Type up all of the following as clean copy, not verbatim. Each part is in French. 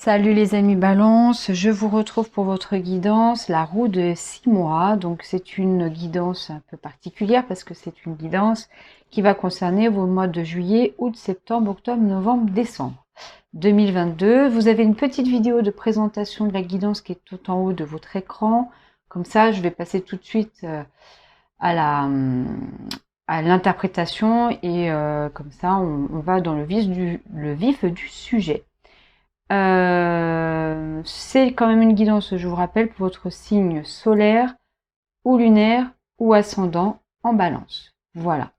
Salut les amis Balance, je vous retrouve pour votre guidance, la roue de 6 mois. Donc c'est une guidance un peu particulière parce que c'est une guidance qui va concerner vos mois de juillet, août, septembre, octobre, novembre, décembre 2022. Vous avez une petite vidéo de présentation de la guidance qui est tout en haut de votre écran. Comme ça, je vais passer tout de suite à l'interprétation et comme ça, on va dans le vif du sujet. C'est quand même une guidance, je vous rappelle, pour votre signe solaire ou lunaire ou ascendant en balance. Voilà.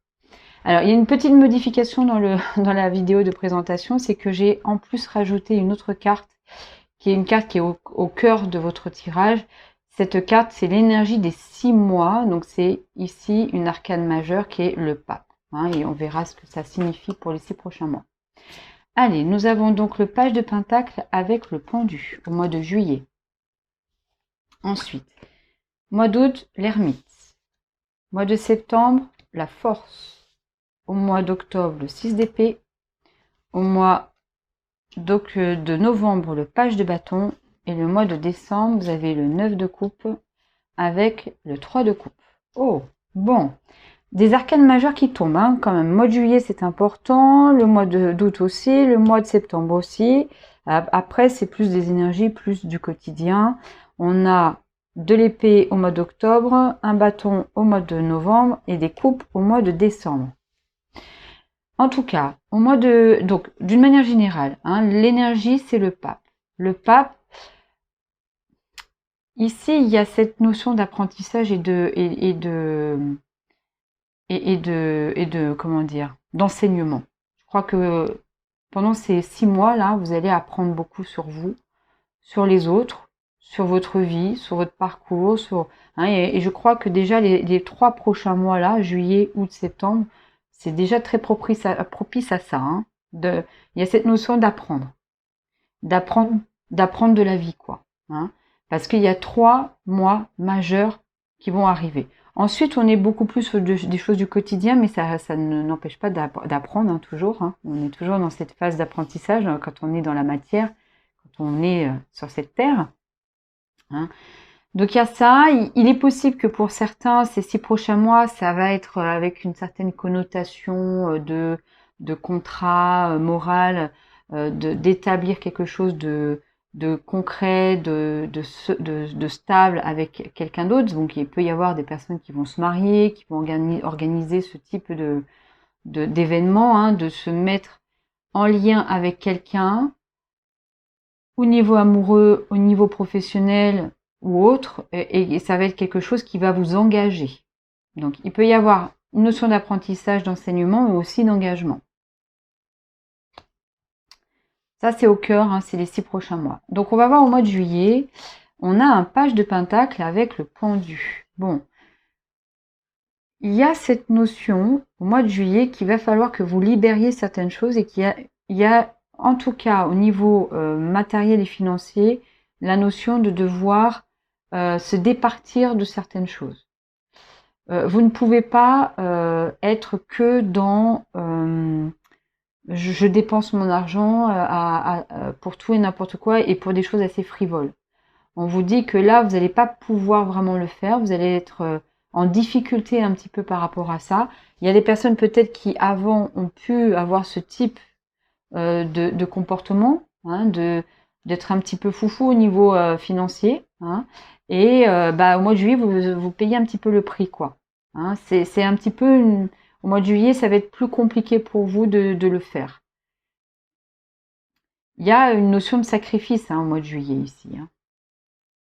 Alors, il y a une petite modification dans dans la vidéo de présentation, c'est que j'ai en plus rajouté une autre carte, qui est une carte qui est au cœur de votre tirage. Cette carte, c'est l'énergie des 6 mois, donc c'est ici une arcane majeure qui est le pape. Et on verra ce que ça signifie pour les 6 prochains mois. Allez, nous avons donc le page de Pentacle avec le pendu au mois de juillet. Ensuite, mois d'août, l'ermite. Mois de septembre, la force. Au mois d'octobre, le 6 d'épée. Au mois de novembre, le page de bâton. Et le mois de décembre, vous avez le 9 de coupe avec le 3 de coupe. Oh, bon. Des arcanes majeures qui tombent, quand même. Mois de juillet, c'est important. Le mois d'août aussi. Le mois de septembre aussi. Après, c'est plus des énergies, plus du quotidien. On a de l'épée au mois d'octobre, un bâton au mois de novembre et des coupes au mois de décembre. En tout cas, donc, d'une manière générale, l'énergie, c'est le pape. Le pape, ici, il y a cette notion d'apprentissage et de comment dire, d'enseignement. Je crois que pendant ces 6 mois-là, vous allez apprendre beaucoup sur vous, sur les autres, sur votre vie, sur votre parcours, et je crois que déjà les 3 prochains mois-là, juillet, août, septembre, c'est déjà très propice à ça. Il y a cette notion d'apprendre de la vie, quoi. Parce qu'il y a 3 mois majeurs qui vont arriver. Ensuite, on est beaucoup plus sur des choses du quotidien, mais ça ne n'empêche pas d'apprendre, toujours. On est toujours dans cette phase d'apprentissage quand on est dans la matière, quand on est sur cette terre. Donc il y a ça. Il est possible que pour certains, ces 6 prochains mois, ça va être avec une certaine connotation de contrat moral, d'établir quelque chose de concret, de stable avec quelqu'un d'autre. Donc il peut y avoir des personnes qui vont se marier, qui vont organiser ce type d'événement, de se mettre en lien avec quelqu'un, au niveau amoureux, au niveau professionnel ou autre, et ça va être quelque chose qui va vous engager. Donc il peut y avoir une notion d'apprentissage, d'enseignement, mais aussi d'engagement. Ça, c'est au cœur, c'est les 6 prochains mois. Donc on va voir au mois de juillet, on a un page de pentacle avec le pendu. Bon, il y a cette notion au mois de juillet qu'il va falloir que vous libériez certaines choses et qu'il y a en tout cas au niveau matériel et financier, la notion de devoir se départir de certaines choses. Vous ne pouvez pas être que dans je dépense mon argent pour tout et n'importe quoi et pour des choses assez frivoles. On vous dit que là, vous n'allez pas pouvoir vraiment le faire, vous allez être en difficulté un petit peu par rapport à ça. Il y a des personnes peut-être qui avant ont pu avoir ce type de comportement, d'être un petit peu foufou au niveau financier, et au mois de juillet vous payez un petit peu le prix, quoi. C'est un petit peu au mois de juillet, ça va être plus compliqué pour vous de le faire. Il y a une notion de sacrifice au mois de juillet ici.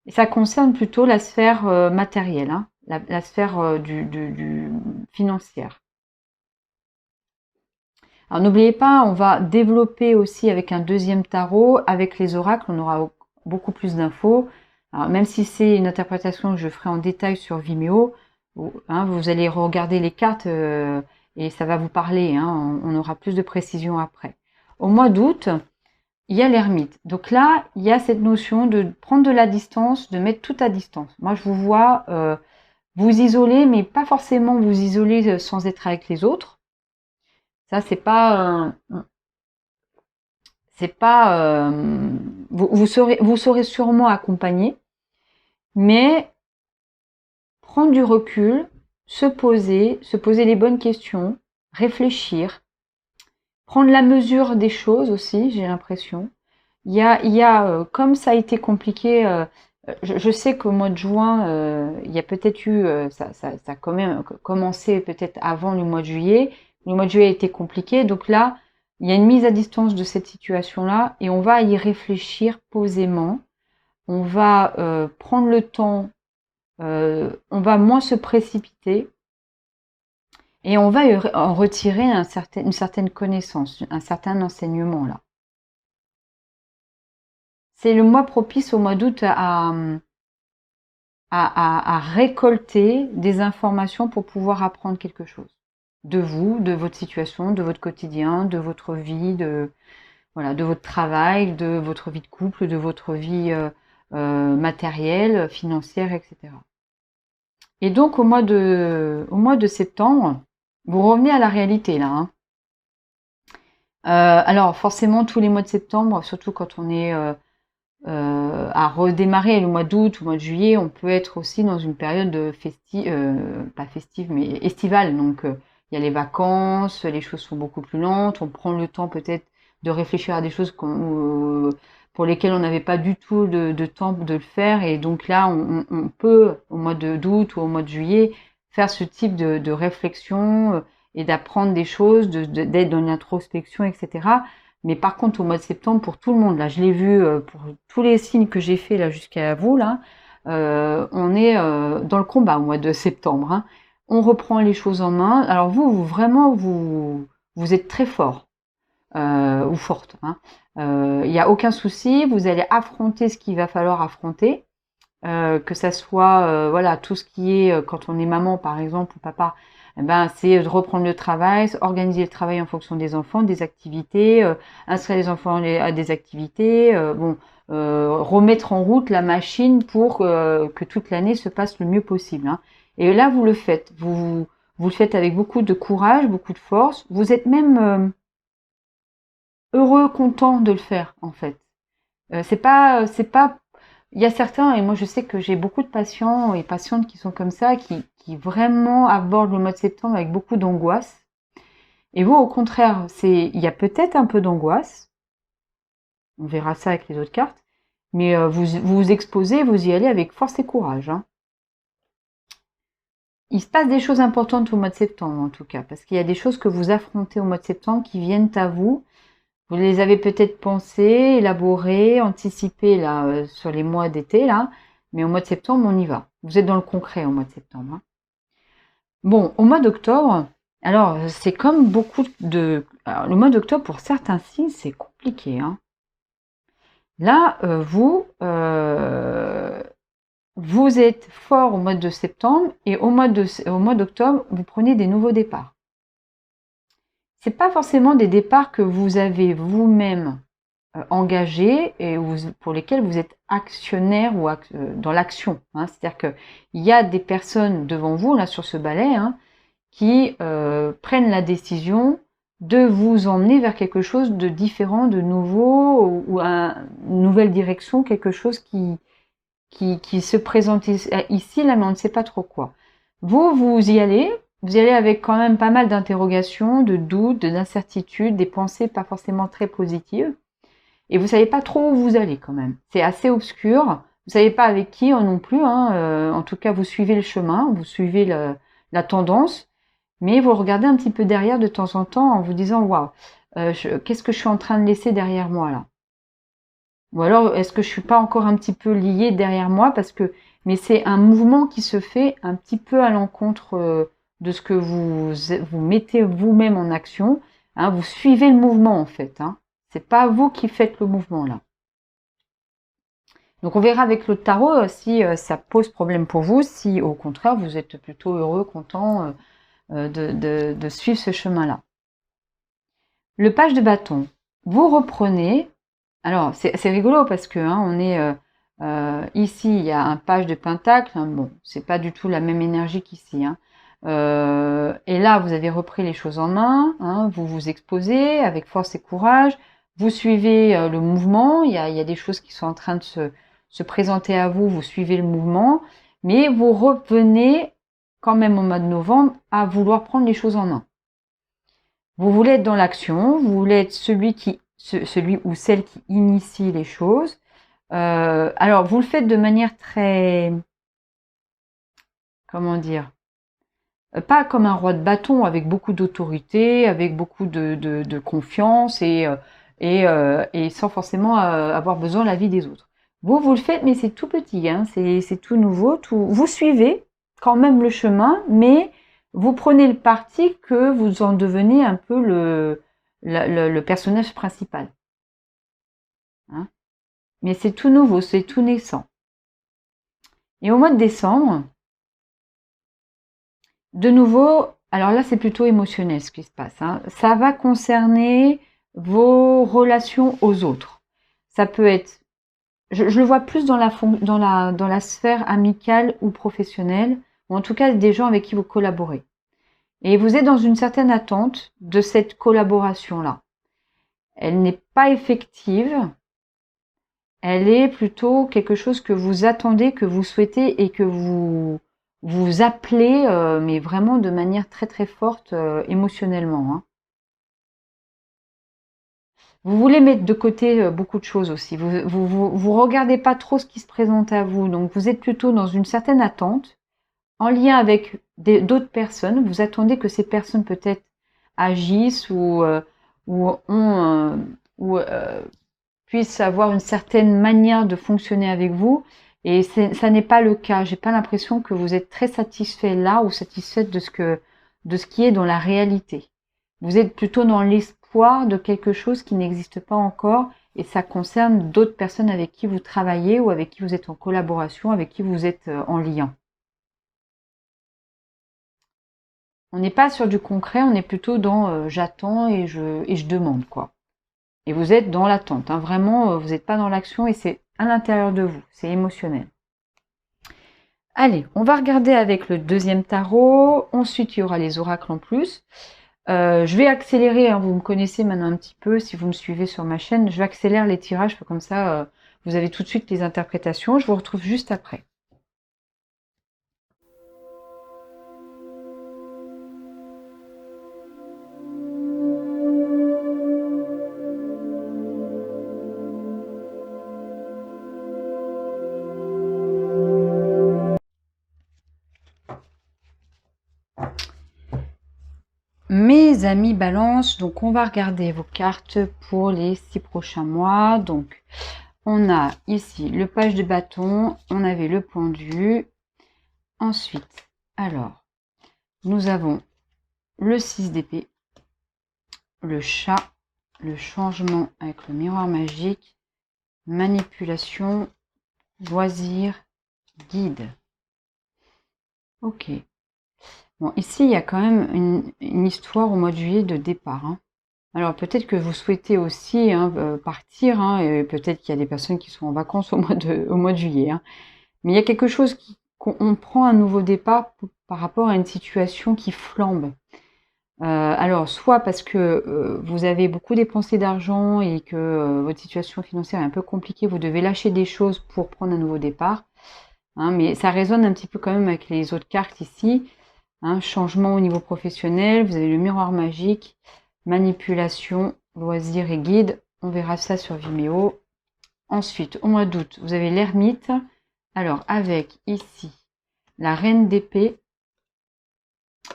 Et ça concerne plutôt la sphère matérielle, la sphère du financière. Alors n'oubliez pas, on va développer aussi avec un deuxième tarot, avec les oracles, on aura beaucoup plus d'infos. Alors même si c'est une interprétation que je ferai en détail sur Vimeo, vous allez regarder les cartes et ça va vous parler, on aura plus de précision après. Au mois d'août, il y a l'ermite. Donc là, il y a cette notion de prendre de la distance, de mettre tout à distance. Moi, je vous vois vous isoler, mais pas forcément vous isoler sans être avec les autres. Ça, c'est pas C'est pas, vous serez sûrement accompagné, mais prendre du recul, se poser les bonnes questions, réfléchir, prendre la mesure des choses aussi, j'ai l'impression. Comme ça a été compliqué, je sais qu'au mois de juin, il y a peut-être eu, ça a quand même commencé peut-être avant le mois de juillet. Le mois de juillet a été compliqué, donc là, il y a une mise à distance de cette situation-là et on va y réfléchir posément. On va prendre le temps, on va moins se précipiter et on va en retirer une certaine connaissance, un certain enseignement là. C'est le mois propice au mois d'août à récolter des informations pour pouvoir apprendre quelque chose. De vous, de votre situation, de votre quotidien, de votre vie, de votre travail, de votre vie de couple, de votre vie matérielle, financière, etc. Et donc au mois de septembre, vous revenez à la réalité là. Hein. Alors forcément tous les mois de septembre, surtout quand on est à redémarrer le mois d'août ou le mois de juillet, on peut être aussi dans une période pas festive, mais estivale. Donc, il y a les vacances, les choses sont beaucoup plus lentes, on prend le temps peut-être de réfléchir à des choses pour lesquelles on n'avait pas du tout de temps de le faire. Et donc là, on peut, au mois d'août ou au mois de juillet, faire ce type de réflexion et d'apprendre des choses, d'être dans l'introspection, etc. Mais par contre, au mois de septembre, pour tout le monde, là, je l'ai vu pour tous les signes que j'ai fait là jusqu'à vous, là, on est dans le combat au mois de septembre. Hein. On reprend les choses en main. Alors vous êtes très fort ou forte. Hein. Il n'y a aucun souci. Vous allez affronter ce qu'il va falloir affronter. Que ça soit voilà tout ce qui est quand on est maman par exemple ou papa, c'est de reprendre le travail, organiser le travail en fonction des enfants, des activités, inscrire les enfants à des activités, remettre en route la machine pour que toute l'année se passe le mieux possible. Hein. Et là vous le faites, vous le faites avec beaucoup de courage, beaucoup de force. Vous êtes même heureux, content de le faire en fait. C'est pas il y a certains, et moi je sais que j'ai beaucoup de patients et patientes qui sont comme ça, qui vraiment abordent le mois de septembre avec beaucoup d'angoisse. Et vous, au contraire, il y a peut-être un peu d'angoisse. On verra ça avec les autres cartes. Mais vous exposez, vous y allez avec force et courage. Hein. Il se passe des choses importantes au mois de septembre, en tout cas, parce qu'il y a des choses que vous affrontez au mois de septembre qui viennent à vous. Vous les avez peut-être pensées, élaborées, anticipées là sur les mois d'été là, mais au mois de septembre on y va. Vous êtes dans le concret au mois de septembre. Hein. Bon, au mois d'octobre, alors c'est comme beaucoup de, alors, le mois d'octobre pour certains signes c'est compliqué. Hein. Là, vous êtes fort au mois de septembre et au mois d'octobre vous prenez des nouveaux départs. C'est pas forcément des départs que vous avez vous-même engagés et pour lesquels vous êtes actionnaire ou dans l'action. Hein. C'est-à-dire que il y a des personnes devant vous là sur ce balai hein, qui prennent la décision de vous emmener vers quelque chose de différent, de nouveau ou une nouvelle direction, quelque chose qui se présente ici là, mais on ne sait pas trop quoi. Vous y allez. Vous y allez avec quand même pas mal d'interrogations, de doutes, d'incertitudes, des pensées pas forcément très positives. Et vous savez pas trop où vous allez quand même. C'est assez obscur. Vous savez pas avec qui non plus. Hein. En tout cas, vous suivez le chemin, vous suivez la tendance, mais vous regardez un petit peu derrière de temps en temps en vous disant waouh, qu'est-ce que je suis en train de laisser derrière moi là? Ou alors est-ce que je suis pas encore un petit peu liée derrière moi mais c'est un mouvement qui se fait un petit peu à l'encontre de ce que vous mettez vous-même en action. Hein, vous suivez le mouvement en fait. Hein. C'est pas vous qui faites le mouvement là. Donc on verra avec le tarot si ça pose problème pour vous, si au contraire vous êtes plutôt heureux, content de suivre ce chemin-là. Le page de bâton. Vous reprenez. Alors c'est rigolo parce que hein, on est ici il y a un page de pentacle. Hein, bon, c'est pas du tout la même énergie qu'ici. Hein. Et là, vous avez repris les choses en main, hein, vous vous exposez avec force et courage, vous suivez le mouvement, il y a des choses qui sont en train de se présenter à vous, vous suivez le mouvement, mais vous revenez quand même au mois de novembre à vouloir prendre les choses en main. Vous voulez être dans l'action, vous voulez être celui ou celle qui initie les choses. Alors, vous le faites de manière très, comment dire, pas comme un roi de bâton, avec beaucoup d'autorité, avec beaucoup de confiance et sans forcément avoir besoin de l'avis des autres. Vous le faites, mais c'est tout petit, hein, c'est tout nouveau. Vous suivez quand même le chemin, mais vous prenez le parti que vous en devenez un peu le personnage principal. Hein. Mais c'est tout nouveau, c'est tout naissant. Et au mois de décembre, de nouveau, alors là c'est plutôt émotionnel ce qui se passe. Hein. Ça va concerner vos relations aux autres. Ça peut être, je le vois plus dans la sphère amicale ou professionnelle, ou en tout cas des gens avec qui vous collaborez. Et vous êtes dans une certaine attente de cette collaboration-là. Elle n'est pas effective, elle est plutôt quelque chose que vous attendez, que vous souhaitez et que vous appelez, mais vraiment de manière très très forte émotionnellement. Hein. Vous voulez mettre de côté beaucoup de choses aussi. Vous regardez pas trop ce qui se présente à vous, donc vous êtes plutôt dans une certaine attente, en lien avec d'autres personnes. Vous attendez que ces personnes peut-être agissent ou puissent avoir une certaine manière de fonctionner avec vous. Et ça n'est pas le cas. J'ai pas l'impression que vous êtes très satisfait là ou satisfaite de ce qui est dans la réalité. Vous êtes plutôt dans l'espoir de quelque chose qui n'existe pas encore et ça concerne d'autres personnes avec qui vous travaillez ou avec qui vous êtes en collaboration, avec qui vous êtes en lien. On n'est pas sur du concret, on est plutôt dans j'attends et je demande quoi. Et vous êtes dans l'attente, hein. Vraiment, vous n'êtes pas dans l'action et c'est à l'intérieur de vous, c'est émotionnel. Allez, on va regarder avec le deuxième tarot. Ensuite, il y aura les oracles en plus. Je vais accélérer, hein, vous me connaissez maintenant un petit peu, si vous me suivez sur ma chaîne, je vais accélérer les tirages, comme ça vous avez tout de suite les interprétations. Je vous retrouve juste après. Mes amis Balance, donc on va regarder vos cartes pour les 6 prochains mois. Donc on a ici le page de bâton, on avait le pendu. Ensuite, alors, nous avons le 6 d'épée, le chat, le changement avec le miroir magique, manipulation, loisir, guide. Ok. Bon, ici, il y a quand même une histoire au mois de juillet de départ. Hein. Alors, peut-être que vous souhaitez aussi partir, hein, et peut-être qu'il y a des personnes qui sont en vacances au mois de juillet. Hein. Mais il y a quelque chose qu'on prend un nouveau départ par rapport à une situation qui flambe. Alors, soit parce que vous avez beaucoup dépensé d'argent et que votre situation financière est un peu compliquée, vous devez lâcher des choses pour prendre un nouveau départ. Hein, mais ça résonne un petit peu quand même avec les autres cartes ici. Hein, changement au niveau professionnel, vous avez le miroir magique, manipulation, loisir et guide. On verra ça sur Vimeo. Ensuite, au mois d'août, vous avez l'ermite. Alors, avec ici la reine d'épée,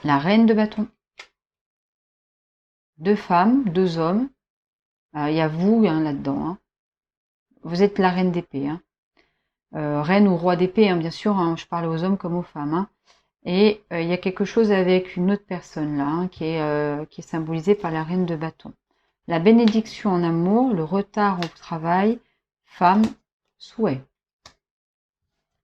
la reine de bâton, 2 femmes, 2 hommes. Il y a vous hein, là-dedans. Hein. Vous êtes la reine d'épée. Hein. Reine ou roi d'épée, hein, bien sûr. Hein, je parle aux hommes comme aux femmes. Hein. Et il y a quelque chose avec une autre personne là, hein, qui est symbolisée par la reine de bâton. La bénédiction en amour, le retard au travail, femme, souhait.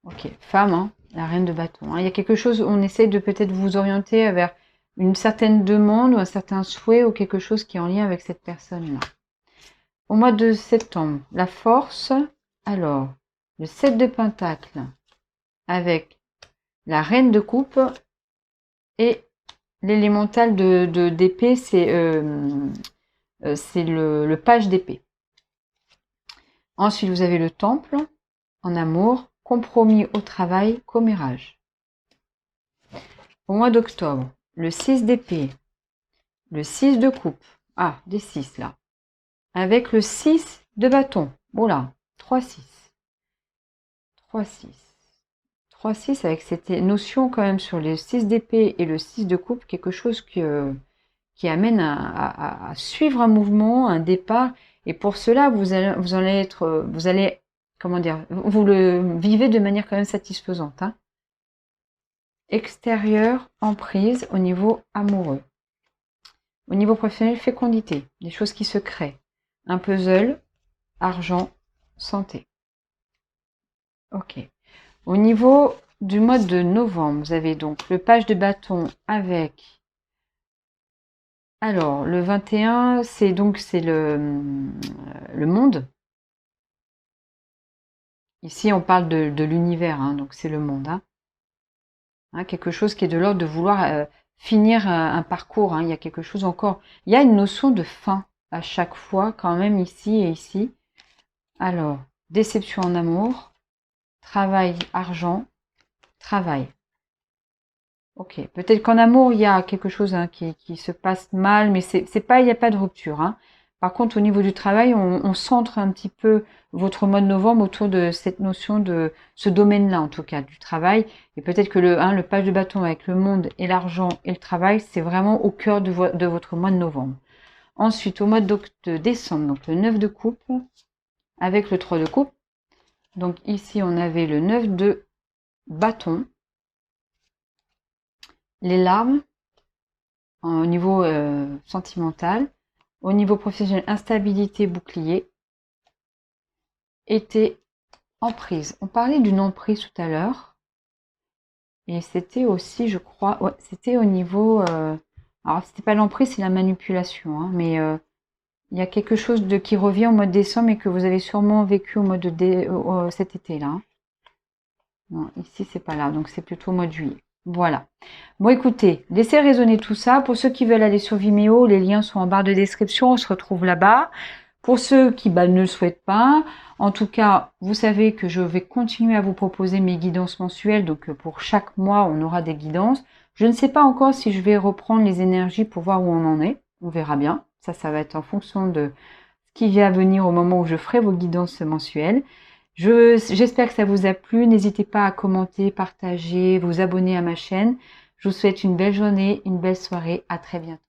Ok, femme, hein, la reine de bâton. Hein. Il y a quelque chose, on essaie de peut-être vous orienter vers une certaine demande ou un certain souhait ou quelque chose qui est en lien avec cette personne-là. Au mois de septembre, la force, alors, le 7 de Pentacle avec la reine de coupe et l'élémental d'épée, c'est le page d'épée. Ensuite, vous avez le temple en amour, compromis au travail, commérage. Au mois d'octobre, le 6 d'épée, le 6 de coupe, ah, des 6 là, avec le 6 de bâton, voilà, 3-6, 3-6, 3-6 avec cette notion quand même sur les 6 d'épée et le 6 de coupe, quelque chose qui amène à suivre un mouvement, un départ, et pour cela, vous allez, comment dire, vous le vivez de manière quand même satisfaisante, hein. Extérieur, emprise au niveau amoureux. Au niveau professionnel, fécondité, des choses qui se créent. Un puzzle, argent, santé. Ok. Au niveau du mois de novembre, vous avez donc le page de bâton avec... Alors, le 21, c'est le monde. Ici, on parle de l'univers, hein, donc c'est le monde, hein. Hein, quelque chose qui est de l'ordre de vouloir finir un parcours, hein. Il y a quelque chose encore. Il y a une notion de fin à chaque fois, quand même, ici et ici. Alors, déception en amour, travail, argent, travail. Ok, peut-être qu'en amour, il y a quelque chose, hein, qui se passe mal, mais c'est pas, il n'y a pas de rupture, hein. Par contre, au niveau du travail, on centre un petit peu votre mois de novembre autour de cette notion de ce domaine-là, en tout cas, du travail. Et peut-être que le page de bâton avec le monde et l'argent et le travail, c'est vraiment au cœur de votre mois de novembre. Ensuite, au mois de décembre, donc le 9 de coupe avec le 3 de coupe. Donc ici, on avait le 9 de bâton. Les larmes, au niveau sentimental. Au niveau professionnel, instabilité, bouclier. Été, emprise. On parlait d'une emprise tout à l'heure. Et c'était aussi, je crois, ouais, c'était au niveau... alors, c'était pas l'emprise, c'est la manipulation, hein, mais il y a quelque chose qui revient au mois de décembre et que vous avez sûrement vécu au mois de cet été-là, hein. Non, ici, c'est pas là, donc c'est plutôt au mois de juillet. Voilà. Bon, écoutez, laissez résonner tout ça. Pour ceux qui veulent aller sur Vimeo, les liens sont en barre de description. On se retrouve là-bas. Pour ceux qui ne le souhaitent pas, en tout cas, vous savez que je vais continuer à vous proposer mes guidances mensuelles. Donc, pour chaque mois, on aura des guidances. Je ne sais pas encore si je vais reprendre les énergies pour voir où on en est. On verra bien. Ça va être en fonction de ce qui vient à venir au moment où je ferai vos guidances mensuelles. J'espère que ça vous a plu. N'hésitez pas à commenter, partager, vous abonner à ma chaîne. Je vous souhaite une belle journée, une belle soirée. À très bientôt.